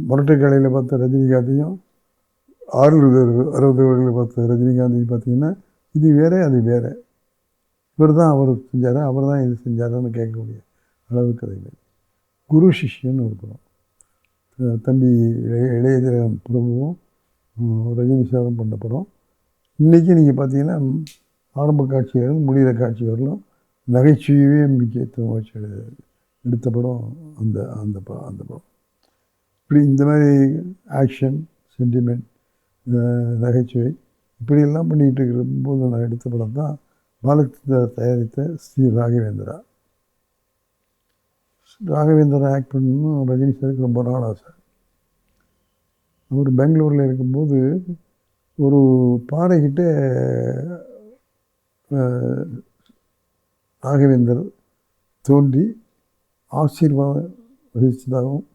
முரட்டுக்கலையில் பார்த்த ரஜினிகாந்தையும் 60 பார்த்த ரஜினிகாந்தையும் பார்த்தீங்கன்னா இது வேறு அது வேறு. இவர் தான் அவர் செஞ்சார், அவர் தான் இது செஞ்சாருன்னு கேட்கக்கூடிய அளவுக்கு கதைகள். குரு சிஷ்யன்னு ஒரு படம், தம்பி இளையதிலகம் பிரபுவும் ரஜினி சாரும் பண்ண படம். இன்றைக்கி நீங்கள் பார்த்தீங்கன்னா ஆரம்ப காட்சிகள் முடிகிற காட்சி வரலாம் நகைச்சுவையே முக்கியத்துவம் வச்சு எடுத்த படம் அந்த அந்த அந்த படம். இப்படி இந்த மாதிரி ஆக்ஷன், சென்டிமெண்ட், நகைச்சுவை இப்படியெல்லாம் பண்ணிகிட்டு இருக்கும்போது நான் எடுத்த படம் தான் பாலச்சந்தர் தயாரித்த ஸ்ரீ ராகவேந்திரா. ராகவேந்திரா ஆக்ட் பண்ணணும் ரஜினி சாருக்கு ரொம்ப நாள் ஆசை. அவர் பெங்களூரில் இருக்கும்போது ஒரு பாறைக்கிட்ட ராகவேந்தர் தோன்றி ஆசீர்வாதம் வகிச்சதாகவும்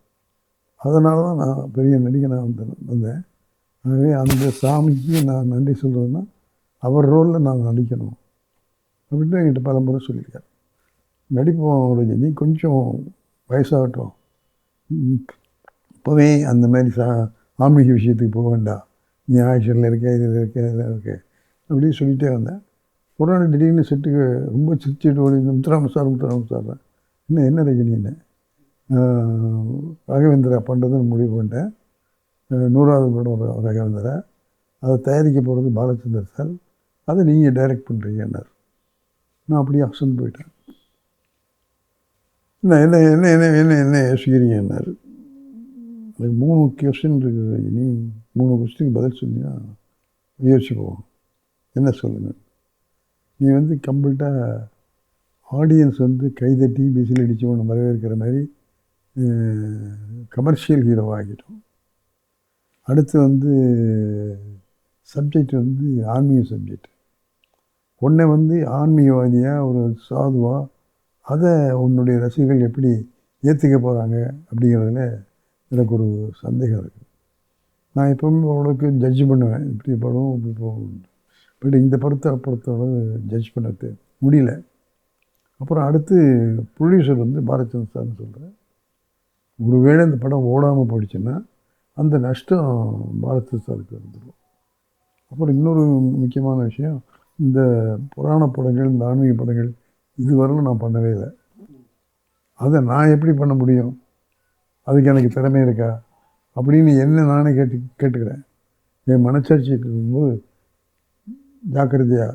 அதனால தான் நான் பெரிய நடிகனாக வந்தேன். ஆகவே அந்த சாமிக்கு நான் நன்றி சொல்கிறதுன்னா அவர் ரோலில் நான் நடிக்கணும் அப்படின்னு என்கிட்ட பல முறை சொல்லியிருக்காரு. நடிப்போம் ரஜினி, கொஞ்சம் வயசாகட்டும், இப்போவே அந்த மாதிரி ஆன்மீக விஷயத்துக்கு போக வேண்டாம், நீ ஆக்ஷனில் இருக்க, இதில் இருக்க, இதில் இருக்க அப்படின்னு சொல்லிகிட்டே வந்தேன். ஒரு நாள் திடீர்னு செட்டுக்கு ரொம்ப சிரிச்சுட்டு ஓடி முத்துராம சார் என்ன ரஜினி என்ன ராகவேந்திரா பண்ணுறதுன்னு முடிவு பண்ணிட்டேன். 100வது படம் ராகவேந்திரா, அதை தயாரிக்க போகிறது பாலச்சந்தர் சார், அதை நீங்கள் டைரக்ட் பண்ணுறீங்கன்னார். நான் அப்படியே அசந்து போயிட்டேன். என்ன என்ன என்ன என்ன என்ன யோசிக்கிறீங்கன்னாரு. அதுக்கு 3 கொஸ்டின் இருக்குது, நீ 3 கொஸ்டினுக்கு பதில் சொன்னீங்கன்னா யோசிப்போம். என்ன சொல்லுங்கள், நீ கம்ப்ளீட்டாக ஆடியன்ஸ் கைதட்டி விசில் அடித்து ஒன்று வரவேற்கிற மாதிரி கமர்ஷியல் ஹீரோ ஆகிட்டோம். அடுத்து சப்ஜெக்ட் ஆன்மீக சப்ஜெக்ட். உன்னை ஆன்மீகவாதியாக ஒரு சாதுவாக அதை உன்னுடைய ரசிகர்கள் எப்படி ஏற்றுக்க போகிறாங்க அப்படிங்கிறதுல எனக்கு ஒரு சந்தேகம் இருக்குது. நான் எப்பவுமே அவளுக்கு ஜட்ஜ் பண்ணுவேன், இப்படி படம் இப்படி போகணும். பட் இந்த படத்தை பொறுத்தளவு ஜட்ஜ் பண்ண முடியல. அப்புறம் அடுத்து ப்ரொடியூசர் பாலச்சந்தர் சார்னு சொல்கிறேன். ஒருவேளை இந்த படம் ஓடாமல் போயிடுச்சுன்னா அந்த நஷ்டம் பாலச்சந்தர் சாருக்கு வந்துடும். அப்புறம் இன்னொரு முக்கியமான விஷயம், இந்த புராண படங்கள், இந்த ஆன்மீக படங்கள் இதுவரையிலும் நான் பண்ணவே இல்லை. அதை நான் எப்படி பண்ண முடியும், அதுக்கு எனக்கு திறமை இருக்கா அப்படின்னு என்ன நானே கேட்டுக்கிறேன். என் மனச்சாட்சி இருக்கும்போது ஜாக்கிரதையாக